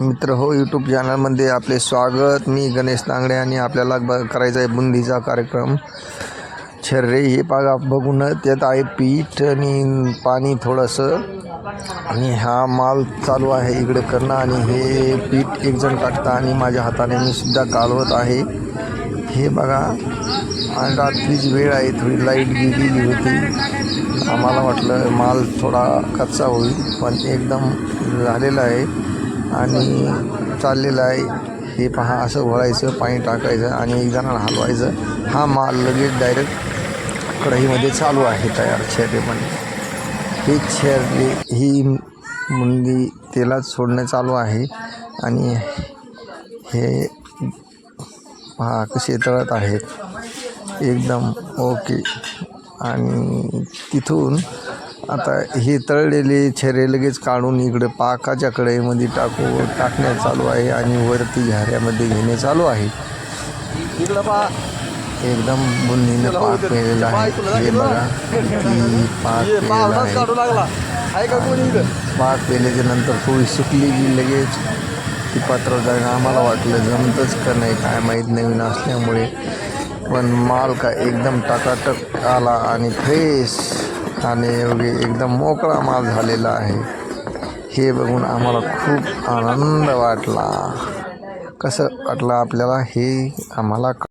मित्र हो, यूट्यूब चॅनलमध्ये आपले स्वागत. मी गणेश तांगडे आणि आपल्याला करायचा आहे बुंदीचा कार्यक्रम. छर्रे हे बघून त्यात आहे पीठ आणि पाणी थोडंसं, आणि हा माल चालू आहे इकडे करणं. आणि हे पीठ एकजण टाकतं आणि माझ्या हाताने मी सुद्धा कालवत आहे. हे बघा, आणि रात्रीची वेळ आहे, थोडी लाईट गेलेली होती. आम्हाला वाटलं माल थोडा कच्चा होईल, पण एकदम झालेला आहे आणि चाललेलं आहे. हे पहा, असं वळायचं, पाणी टाकायचं आणि एक जणांना हलवायचं. हा माल लगेच डायरेक्ट कढईमध्ये चालू आहे तयार छर्रेमध्ये. हे छर्रे ही बुंदी तेलात सोडणं चालू आहे. आणि हे पहा कसे तळत आहेत, एकदम ओके. आणि तिथून आता हे तळलेले छर्रे लगेच काढून इकडे पाकाच्या कढईमध्ये टाकण्यात चालू आहे आणि वरती झाऱ्यामध्ये घेणे चालू आहे. इकडं पहा, एकदम बुंदीनं पाक पेलेला आहे. हे बघा, की पाक पेलेला आहे. पाक पेल्याच्या नंतर थोडी सुकली की लगेच ती पात्र जाईल. आम्हाला वाटलं जमतंच का नाही काय माहीत, नवीन असल्यामुळे, पण माल का एकदम टकाटक आला आणि फ्रेश आणि एकदम मोकळा माल झालेला आहे. हे बघून आम्हाला खूप आनंद वाटला. कसं वाटलं आपल्याला हे आम्हाला